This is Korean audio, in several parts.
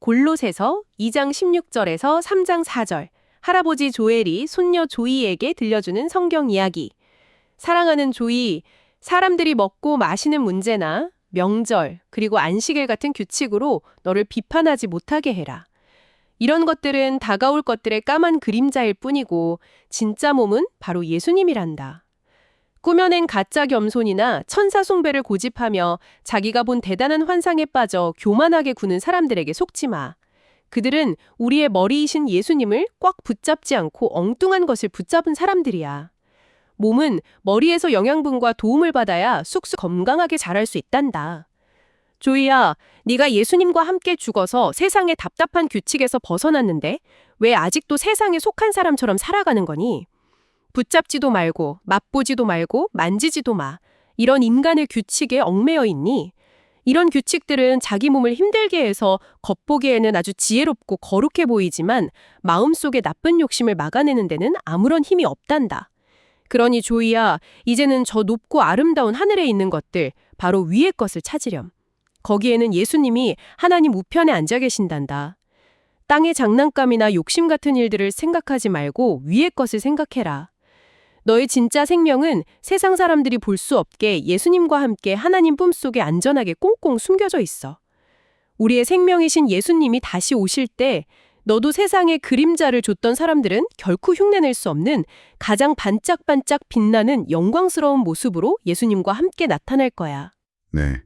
골로새서 2장 16절에서 3장 4절, 할아버지 조엘이 손녀 조이에게 들려주는 성경 이야기. 사랑하는 조이, 사람들이 먹고 마시는 문제나 명절, 그리고 안식일 같은 규칙으로 너를 비판하지 못하게 해라. 이런 것들은 다가올 것들의 까만 그림자일 뿐이고 진짜 몸은 바로 예수님이란다. 꾸며낸 가짜 겸손이나 천사 숭배를 고집하며 자기가 본 대단한 환상에 빠져 교만하게 구는 사람들에게 속지 마. 그들은 우리의 머리이신 예수님을 꽉 붙잡지 않고 엉뚱한 것을 붙잡은 사람들이야. 몸은 머리에서 영양분과 도움을 받아야 쑥쑥 건강하게 자랄 수 있단다. 조이야, 네가 예수님과 함께 죽어서 세상의 답답한 규칙에서 벗어났는데 왜 아직도 세상에 속한 사람처럼 살아가는 거니? 붙잡지도 말고 맛보지도 말고 만지지도 마. 이런 인간의 규칙에 얽매여 있니? 이런 규칙들은 자기 몸을 힘들게 해서 겉보기에는 아주 지혜롭고 거룩해 보이지만 마음속의 나쁜 욕심을 막아내는 데는 아무런 힘이 없단다. 그러니 조이야, 이제는 저 높고 아름다운 하늘에 있는 것들, 바로 위의 것을 찾으렴. 거기에는 예수님이 하나님 우편에 앉아 계신단다. 땅의 장난감이나 욕심 같은 일들을 생각하지 말고 위의 것을 생각해라. 너의 진짜 생명은 세상 사람들이 볼 수 없게 예수님과 함께 하나님 품속에 안전하게 꽁꽁 숨겨져 있어. 우리의 생명이신 예수님이 다시 오실 때 너도 세상에 그림자를 줬던 사람들은 결코 흉내낼 수 없는 가장 반짝반짝 빛나는 영광스러운 모습으로 예수님과 함께 나타날 거야. 네.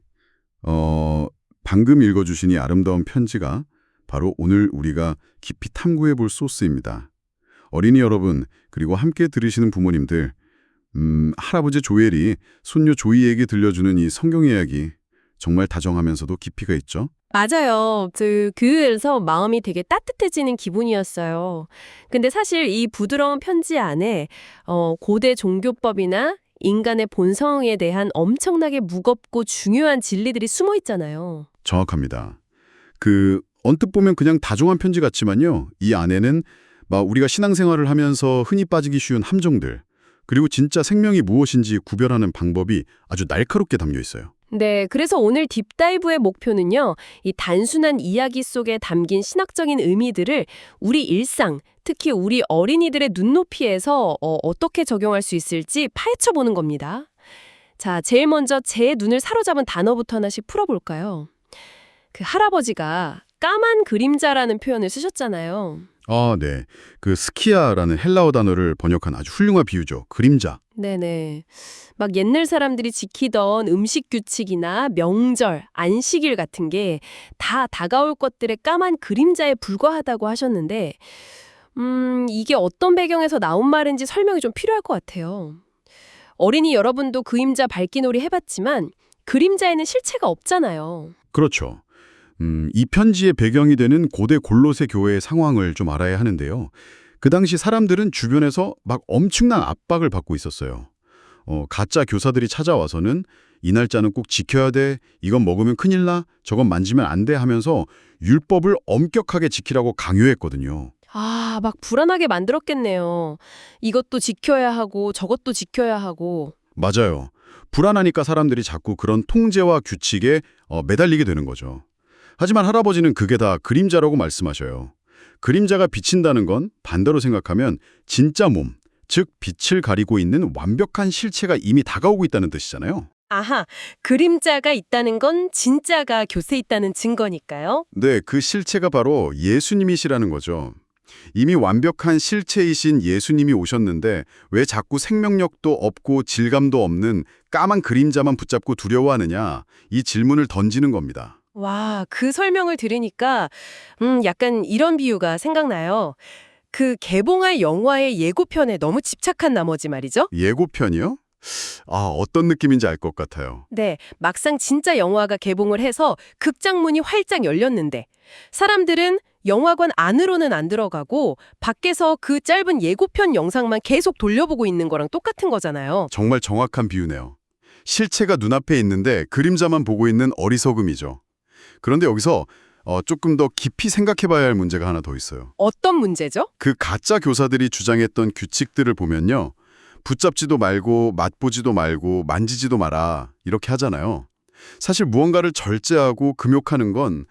방금 읽어주신 이 아름다운 편지가 바로 오늘 우리가 깊이 탐구해 볼 소스입니다. 어린이 여러분, 그리고 함께 들으시는 부모님들, 할아버지 조엘이 손녀 조이에게 들려주는 이 성경 이야기, 정말 다정하면서도 깊이가 있죠? 맞아요. 그래서 마음이 되게 따뜻해지는 기분이었어요. 근데 사실 이 부드러운 편지 안에 고대 종교법이나 인간의 본성에 대한 엄청나게 무겁고 중요한 진리들이 숨어 있잖아요. 정확합니다. 언뜻 보면 그냥 다정한 편지 같지만요. 이 안에는 우리가 신앙생활을 하면서 흔히 빠지기 쉬운 함정들, 그리고 진짜 생명이 무엇인지 구별하는 방법이 아주 날카롭게 담겨 있어요. 네, 그래서 오늘 딥다이브의 목표는요, 이 단순한 이야기 속에 담긴 신학적인 의미들을 우리 일상, 특히 우리 어린이들의 눈높이에서 어떻게 적용할 수 있을지 파헤쳐보는 겁니다. 자, 제일 먼저 제 눈을 사로잡은 단어부터 하나씩 풀어볼까요? 할아버지가 까만 그림자라는 표현을 쓰셨잖아요. 네. 스키아라는 헬라어 단어를 번역한 아주 훌륭한 비유죠. 그림자. 네네. 막 옛날 사람들이 지키던 음식 규칙이나 명절, 안식일 같은 게 다 다가올 것들의 까만 그림자에 불과하다고 하셨는데, 이게 어떤 배경에서 나온 말인지 설명이 좀 필요할 것 같아요. 어린이 여러분도 그림자 밟기놀이 해봤지만 그림자에는 실체가 없잖아요. 그렇죠. 이 편지의 배경이 되는 고대 골로새 교회의 상황을 좀 알아야 하는데요. 그 당시 사람들은 주변에서 막 엄청난 압박을 받고 있었어요. 가짜 교사들이 찾아와서는 이 날짜는 꼭 지켜야 돼, 이건 먹으면 큰일 나, 저건 만지면 안 돼 하면서 율법을 엄격하게 지키라고 강요했거든요. 막 불안하게 만들었겠네요. 이것도 지켜야 하고 저것도 지켜야 하고. 맞아요. 불안하니까 사람들이 자꾸 그런 통제와 규칙에 매달리게 되는 거죠. 하지만 할아버지는 그게 다 그림자라고 말씀하셔요. 그림자가 비친다는 건 반대로 생각하면 진짜 몸, 즉 빛을 가리고 있는 완벽한 실체가 이미 다가오고 있다는 뜻이잖아요. 아하, 그림자가 있다는 건 진짜가 곁에 있다는 증거니까요. 네, 그 실체가 바로 예수님이시라는 거죠. 이미 완벽한 실체이신 예수님이 오셨는데 왜 자꾸 생명력도 없고 질감도 없는 까만 그림자만 붙잡고 두려워하느냐, 이 질문을 던지는 겁니다. 와, 그 설명을 들으니까 약간 이런 비유가 생각나요. 개봉할 영화의 예고편에 너무 집착한 나머지 말이죠. 예고편이요? 어떤 느낌인지 알 것 같아요. 네, 막상 진짜 영화가 개봉을 해서 극장 문이 활짝 열렸는데 사람들은 영화관 안으로는 안 들어가고 밖에서 그 짧은 예고편 영상만 계속 돌려보고 있는 거랑 똑같은 거잖아요. 정말 정확한 비유네요. 실체가 눈앞에 있는데 그림자만 보고 있는 어리석음이죠. 그런데 여기서 조금 더 깊이 생각해봐야 할 문제가 하나 더 있어요. 어떤 문제죠? 그 가짜 교사들이 주장했던 규칙들을 보면요. 붙잡지도 말고 맛보지도 말고 만지지도 마라 이렇게 하잖아요. 사실 무언가를 절제하고 금욕하는 건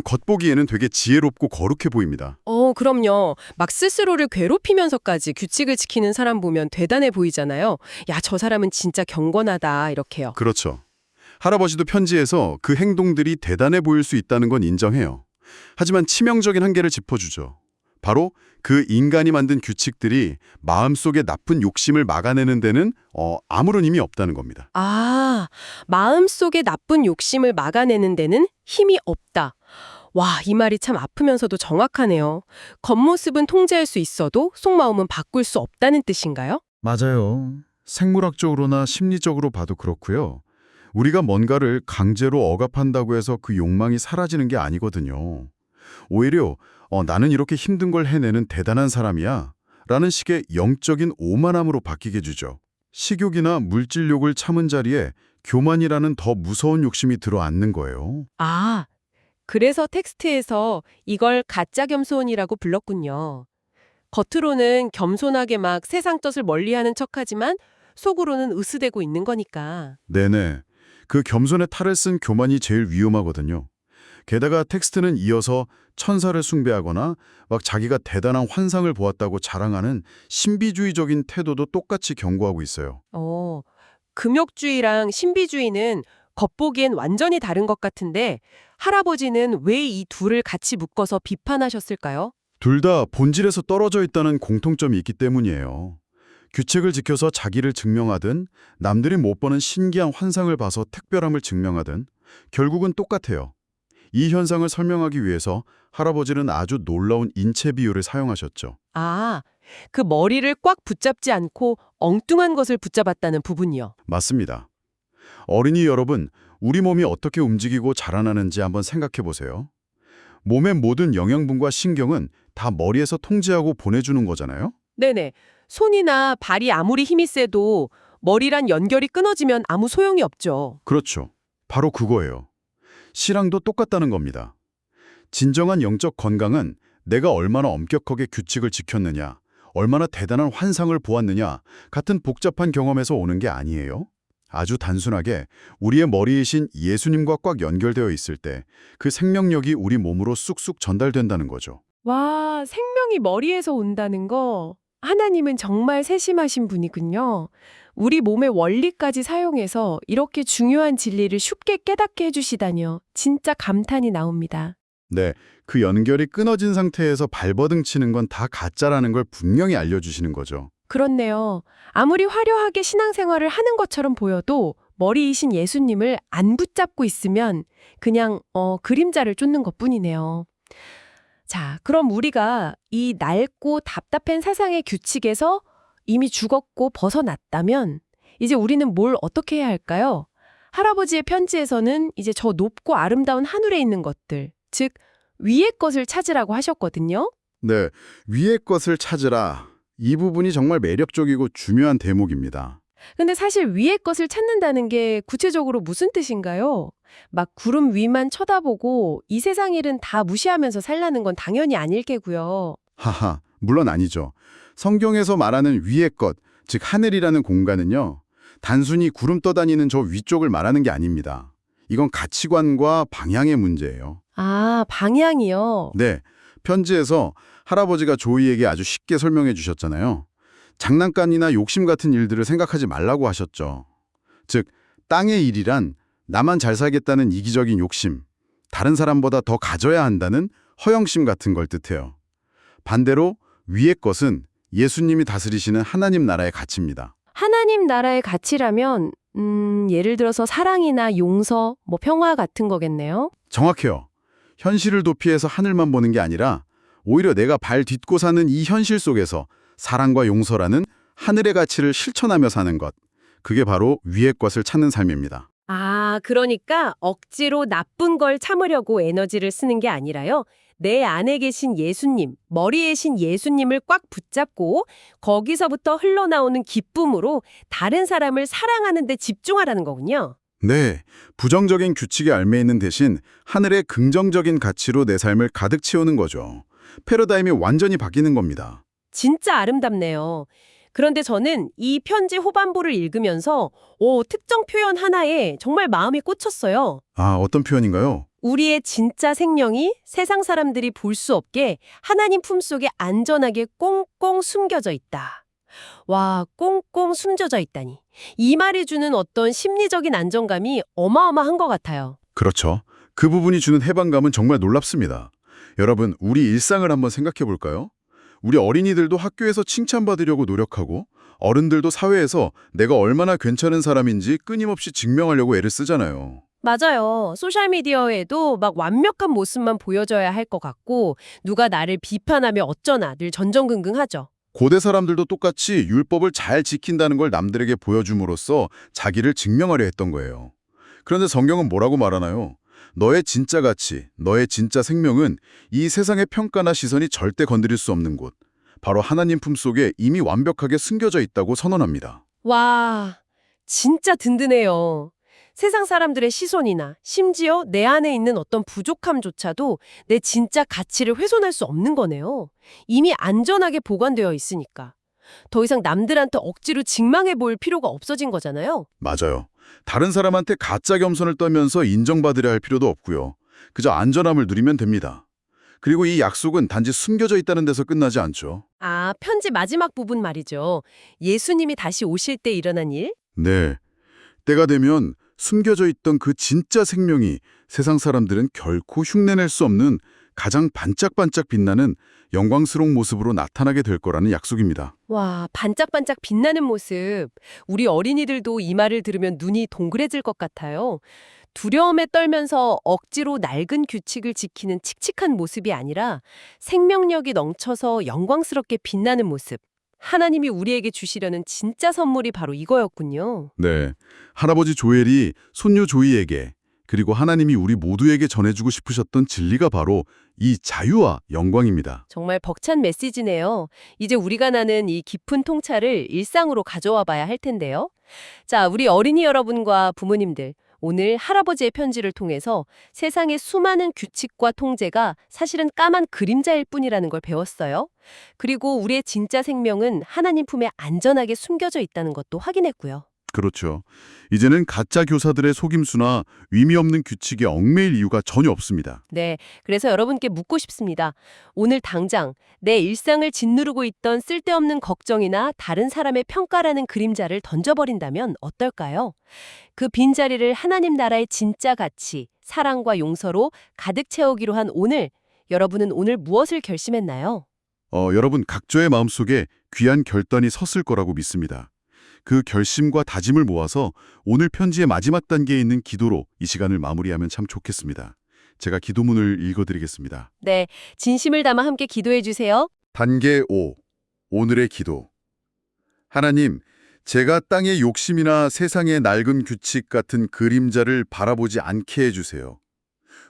겉보기에는 되게 지혜롭고 거룩해 보입니다. 그럼요. 막 스스로를 괴롭히면서까지 규칙을 지키는 사람 보면 대단해 보이잖아요. 야, 저 사람은 진짜 경건하다, 이렇게요. 그렇죠. 할아버지도 편지에서 그 행동들이 대단해 보일 수 있다는 건 인정해요. 하지만 치명적인 한계를 짚어주죠. 바로 그 인간이 만든 규칙들이 마음속의 나쁜 욕심을 막아내는 데는 아무런 힘이 없다는 겁니다. 아, 마음속의 나쁜 욕심을 막아내는 데는 힘이 없다. 와, 이 말이 참 아프면서도 정확하네요. 겉모습은 통제할 수 있어도 속마음은 바꿀 수 없다는 뜻인가요? 맞아요. 생물학적으로나 심리적으로 봐도 그렇고요. 우리가 뭔가를 강제로 억압한다고 해서 그 욕망이 사라지는 게 아니거든요. 오히려 나는 이렇게 힘든 걸 해내는 대단한 사람이야 라는 식의 영적인 오만함으로 바뀌게 주죠. 식욕이나 물질욕을 참은 자리에 교만이라는 더 무서운 욕심이 들어앉는 거예요. 아, 그래서 텍스트에서 이걸 가짜 겸손이라고 불렀군요. 겉으로는 겸손하게 막 세상 뜻을 멀리하는 척하지만 속으로는 으스대고 있는 거니까. 네네. 그 겸손의 탈을 쓴 교만이 제일 위험하거든요. 게다가 텍스트는 이어서 천사를 숭배하거나 막 자기가 대단한 환상을 보았다고 자랑하는 신비주의적인 태도도 똑같이 경고하고 있어요. 금욕주의랑 신비주의는 겉보기엔 완전히 다른 것 같은데 할아버지는 왜 이 둘을 같이 묶어서 비판하셨을까요? 둘 다 본질에서 떨어져 있다는 공통점이 있기 때문이에요. 규칙을 지켜서 자기를 증명하든 남들이 못 보는 신기한 환상을 봐서 특별함을 증명하든 결국은 똑같아요. 이 현상을 설명하기 위해서 할아버지는 아주 놀라운 인체 비유를 사용하셨죠. 아, 그 머리를 꽉 붙잡지 않고 엉뚱한 것을 붙잡았다는 부분이요. 맞습니다. 어린이 여러분, 우리 몸이 어떻게 움직이고 자라나는지 한번 생각해 보세요. 몸의 모든 영양분과 신경은 다 머리에서 통제하고 보내주는 거잖아요? 네네. 손이나 발이 아무리 힘이 세도 머리란 연결이 끊어지면 아무 소용이 없죠. 그렇죠. 바로 그거예요. 신앙도 똑같다는 겁니다. 진정한 영적 건강은 내가 얼마나 엄격하게 규칙을 지켰느냐, 얼마나 대단한 환상을 보았느냐 같은 복잡한 경험에서 오는 게 아니에요. 아주 단순하게 우리의 머리이신 예수님과 꽉 연결되어 있을 때 그 생명력이 우리 몸으로 쑥쑥 전달된다는 거죠. 와, 생명이 머리에서 온다는 거. 하나님은 정말 세심하신 분이군요. 우리 몸의 원리까지 사용해서 이렇게 중요한 진리를 쉽게 깨닫게 해주시다니요. 진짜 감탄이 나옵니다. 네, 그 연결이 끊어진 상태에서 발버둥 치는 건 다 가짜라는 걸 분명히 알려주시는 거죠. 그렇네요. 아무리 화려하게 신앙생활을 하는 것처럼 보여도 머리이신 예수님을 안 붙잡고 있으면 그냥 그림자를 쫓는 것뿐이네요. 자, 그럼 우리가 이 낡고 답답한 세상의 규칙에서 이미 죽었고 벗어났다면 이제 우리는 뭘 어떻게 해야 할까요? 할아버지의 편지에서는 이제 저 높고 아름다운 하늘에 있는 것들, 즉 위의 것을 찾으라고 하셨거든요. 네, 위의 것을 찾으라. 이 부분이 정말 매력적이고 중요한 대목입니다. 근데 사실 위의 것을 찾는다는 게 구체적으로 무슨 뜻인가요? 막 구름 위만 쳐다보고 이 세상 일은 다 무시하면서 살라는 건 당연히 아닐 게고요. 하하, 물론 아니죠. 성경에서 말하는 위의 것, 즉 하늘이라는 공간은요, 단순히 구름 떠다니는 저 위쪽을 말하는 게 아닙니다. 이건 가치관과 방향의 문제예요. 아, 방향이요? 네, 편지에서 할아버지가 조이에게 아주 쉽게 설명해 주셨잖아요. 장난감이나 욕심 같은 일들을 생각하지 말라고 하셨죠. 즉, 땅의 일이란 나만 잘 살겠다는 이기적인 욕심, 다른 사람보다 더 가져야 한다는 허영심 같은 걸 뜻해요. 반대로 위의 것은 예수님이 다스리시는 하나님 나라의 가치입니다. 하나님 나라의 가치라면 예를 들어서 사랑이나 용서, 평화 같은 거겠네요. 정확해요. 현실을 도피해서 하늘만 보는 게 아니라 오히려 내가 발 딛고 사는 이 현실 속에서 사랑과 용서라는 하늘의 가치를 실천하며 사는 것. 그게 바로 위의 것을 찾는 삶입니다. 아, 그러니까 억지로 나쁜 걸 참으려고 에너지를 쓰는 게 아니라요. 내 안에 계신 예수님, 머리에 계신 예수님을 꽉 붙잡고 거기서부터 흘러나오는 기쁨으로 다른 사람을 사랑하는 데 집중하라는 거군요. 네, 부정적인 규칙에 얽매이는 대신 하늘의 긍정적인 가치로 내 삶을 가득 채우는 거죠. 패러다임이 완전히 바뀌는 겁니다. 진짜 아름답네요. 그런데 저는 이 편지 후반부를 읽으면서 특정 표현 하나에 정말 마음이 꽂혔어요. 아, 어떤 표현인가요? 우리의 진짜 생명이 세상 사람들이 볼 수 없게 하나님 품속에 안전하게 꽁꽁 숨겨져 있다. 와, 꽁꽁 숨겨져 있다니. 이 말이 주는 어떤 심리적인 안정감이 어마어마한 것 같아요. 그렇죠. 그 부분이 주는 해방감은 정말 놀랍습니다. 여러분, 우리 일상을 한번 생각해 볼까요? 우리 어린이들도 학교에서 칭찬받으려고 노력하고 어른들도 사회에서 내가 얼마나 괜찮은 사람인지 끊임없이 증명하려고 애를 쓰잖아요. 맞아요. 소셜미디어에도 막 완벽한 모습만 보여줘야 할 것 같고 누가 나를 비판하면 어쩌나 늘 전전긍긍하죠. 고대 사람들도 똑같이 율법을 잘 지킨다는 걸 남들에게 보여줌으로써 자기를 증명하려 했던 거예요. 그런데 성경은 뭐라고 말하나요? 너의 진짜 가치, 너의 진짜 생명은 이 세상의 평가나 시선이 절대 건드릴 수 없는 곳, 바로 하나님 품속에 이미 완벽하게 숨겨져 있다고 선언합니다. 와, 진짜 든든해요. 세상 사람들의 시선이나 심지어 내 안에 있는 어떤 부족함조차도 내 진짜 가치를 훼손할 수 없는 거네요. 이미 안전하게 보관되어 있으니까. 더 이상 남들한테 억지로 직망해 보일 필요가 없어진 거잖아요. 맞아요. 다른 사람한테 가짜 겸손을 떨면서 인정받으려 할 필요도 없고요. 그저 안전함을 누리면 됩니다. 그리고 이 약속은 단지 숨겨져 있다는 데서 끝나지 않죠. 아, 편지 마지막 부분 말이죠. 예수님이 다시 오실 때 일어난 일? 네. 때가 되면 숨겨져 있던 그 진짜 생명이 세상 사람들은 결코 흉내낼 수 없는 가장 반짝반짝 빛나는 영광스러운 모습으로 나타나게 될 거라는 약속입니다. 와, 반짝반짝 빛나는 모습. 우리 어린이들도 이 말을 들으면 눈이 동그래질 것 같아요. 두려움에 떨면서 억지로 낡은 규칙을 지키는 칙칙한 모습이 아니라 생명력이 넘쳐서 영광스럽게 빛나는 모습. 하나님이 우리에게 주시려는 진짜 선물이 바로 이거였군요. 네. 할아버지 조엘이 손녀 조이에게 그리고 하나님이 우리 모두에게 전해주고 싶으셨던 진리가 바로 이 자유와 영광입니다. 정말 벅찬 메시지네요. 이제 우리가 나는 이 깊은 통찰을 일상으로 가져와 봐야 할 텐데요. 자, 우리 어린이 여러분과 부모님들, 오늘 할아버지의 편지를 통해서 세상의 수많은 규칙과 통제가 사실은 까만 그림자일 뿐이라는 걸 배웠어요. 그리고 우리의 진짜 생명은 하나님 품에 안전하게 숨겨져 있다는 것도 확인했고요. 그렇죠. 이제는 가짜 교사들의 속임수나 의미 없는 규칙에 얽매일 이유가 전혀 없습니다. 네, 그래서 여러분께 묻고 싶습니다. 오늘 당장 내 일상을 짓누르고 있던 쓸데없는 걱정이나 다른 사람의 평가라는 그림자를 던져버린다면 어떨까요? 그 빈자리를 하나님 나라의 진짜 가치, 사랑과 용서로 가득 채우기로 한 오늘, 여러분은 오늘 무엇을 결심했나요? 여러분 각자의 마음속에 귀한 결단이 섰을 거라고 믿습니다. 그 결심과 다짐을 모아서 오늘 편지의 마지막 단계에 있는 기도로 이 시간을 마무리하면 참 좋겠습니다. 제가 기도문을 읽어드리겠습니다. 네, 진심을 담아 함께 기도해 주세요. 단계 5. 오늘의 기도. 하나님, 제가 땅의 욕심이나 세상의 낡은 규칙 같은 그림자를 바라보지 않게 해주세요.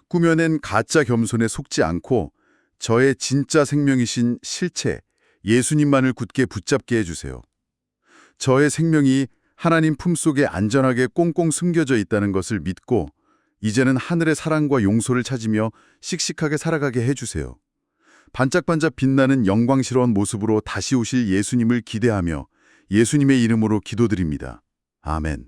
꾸며낸 가짜 겸손에 속지 않고 저의 진짜 생명이신 실체, 예수님만을 굳게 붙잡게 해주세요. 저의 생명이 하나님 품속에 안전하게 꽁꽁 숨겨져 있다는 것을 믿고 이제는 하늘의 사랑과 용서를 찾으며 씩씩하게 살아가게 해주세요. 반짝반짝 빛나는 영광스러운 모습으로 다시 오실 예수님을 기대하며 예수님의 이름으로 기도드립니다. 아멘.